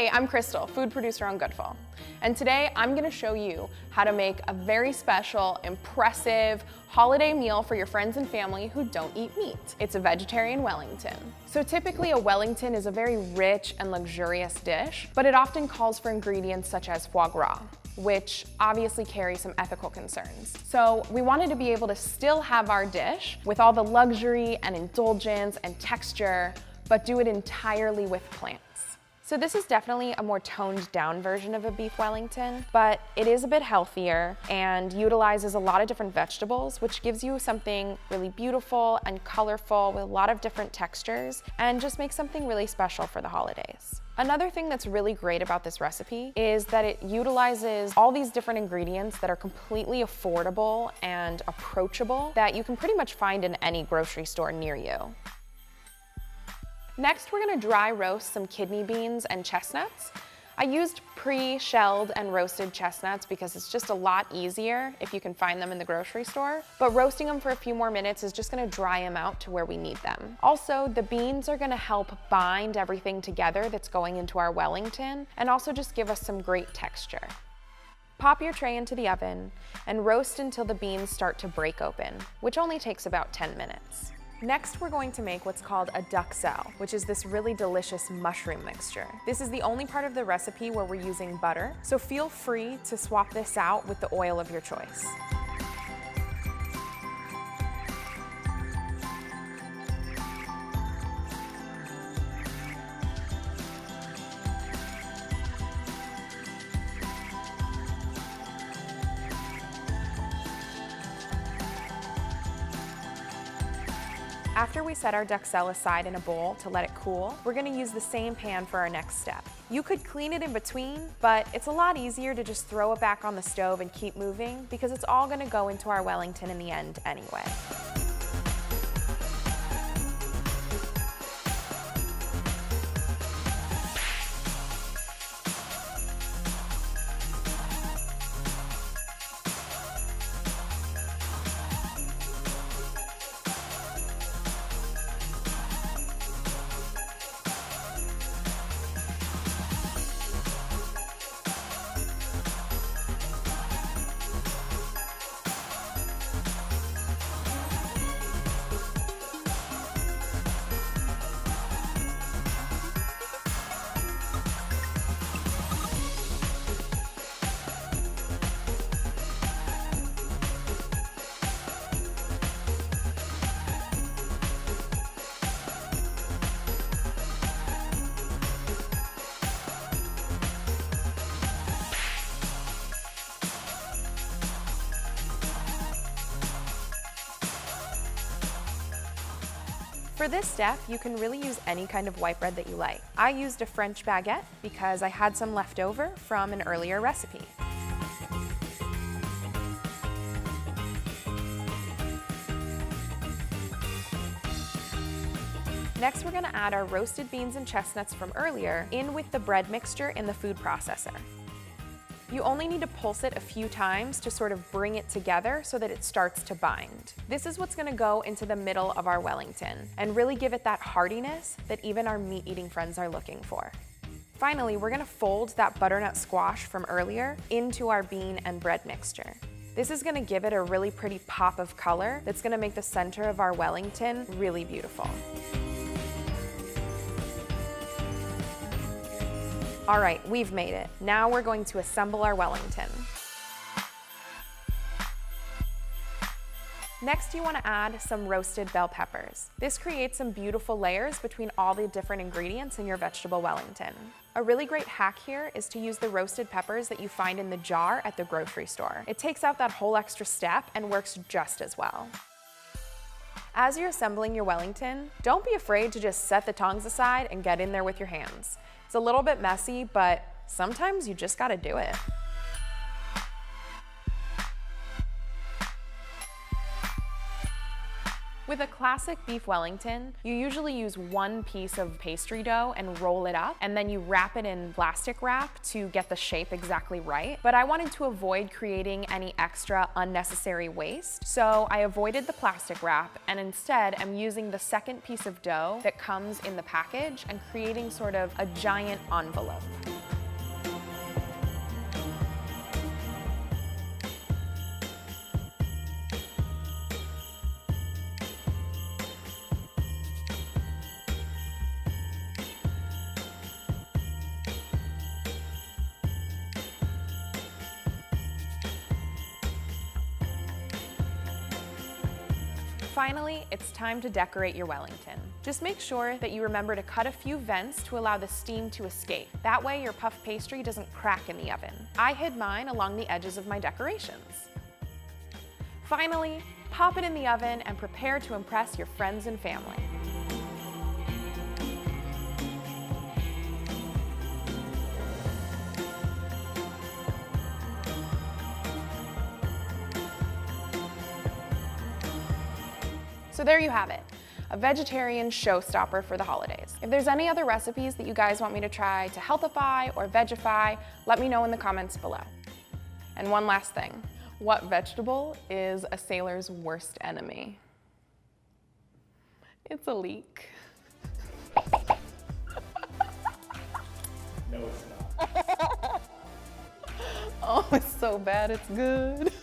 Hey, I'm Crystal, food producer on Goodful. And today I'm gonna show you how to make a very special, impressive holiday meal for your friends and family who don't eat meat. It's a vegetarian Wellington. So typically a Wellington is a very rich and luxurious dish, but it often calls for ingredients such as foie gras, which obviously carry some ethical concerns. So we wanted to be able to still have our dish with all the luxury and indulgence and texture, but do it entirely with plants. So this is definitely a more toned down version of a beef Wellington, but it is a bit healthier and utilizes a lot of different vegetables, which gives you something really beautiful and colorful with a lot of different textures and just makes something really special for the holidays. Another thing that's really great about this recipe is that it utilizes all these different ingredients that are completely affordable and approachable that you can pretty much find in any grocery store near you. Next, we're gonna dry roast some kidney beans and chestnuts. I used pre-shelled and roasted chestnuts because it's just a lot easier if you can find them in the grocery store. But roasting them for a few more minutes is just gonna dry them out to where we need them. Also, the beans are gonna help bind everything together that's going into our Wellington and also just give us some great texture. Pop your tray into the oven and roast until the beans start to break open, which only takes about 10 minutes. Next, we're going to make what's called a duxelle, which is this really delicious mushroom mixture. This is the only part of the recipe where we're using butter, so feel free to swap this out with the oil of your choice. After we set our duxelle aside in a bowl to let it cool, we're gonna use the same pan for our next step. You could clean it in between, but it's a lot easier to just throw it back on the stove and keep moving because it's all gonna go into our Wellington in the end anyway. For this step, you can really use any kind of white bread that you like. I used a French baguette because I had some left over from an earlier recipe. Next, we're gonna add our roasted beans and chestnuts from earlier in with the bread mixture in the food processor. You only need to pulse it a few times to sort of bring it together so that it starts to bind. This is what's gonna go into the middle of our Wellington and really give it that heartiness that even our meat-eating friends are looking for. Finally, we're gonna fold that butternut squash from earlier into our bean and bread mixture. This is gonna give it a really pretty pop of color that's gonna make the center of our Wellington really beautiful. All right, we've made it. Now we're going to assemble our Wellington. Next, you want to add some roasted bell peppers. This creates some beautiful layers between all the different ingredients in your vegetable Wellington. A really great hack here is to use the roasted peppers that you find in the jar at the grocery store. It takes out that whole extra step and works just as well. As you're assembling your Wellington, don't be afraid to just set the tongs aside and get in there with your hands. It's a little bit messy, but sometimes you just gotta do it. With a classic beef Wellington, you usually use one piece of pastry dough and roll it up, and then you wrap it in plastic wrap to get the shape exactly right. But I wanted to avoid creating any extra unnecessary waste, so I avoided the plastic wrap and instead am using the second piece of dough that comes in the package and creating sort of a giant envelope. Finally, it's time to decorate your Wellington. Just make sure that you remember to cut a few vents to allow the steam to escape. That way your puff pastry doesn't crack in the oven. I hid mine along the edges of my decorations. Finally, pop it in the oven and prepare to impress your friends and family. So there you have it, a vegetarian showstopper for the holidays. If there's any other recipes that you guys want me to try to healthify or vegify, let me know in the comments below. And one last thing, what vegetable is a sailor's worst enemy? It's a leek. No, it's not. Oh, it's so bad, it's good.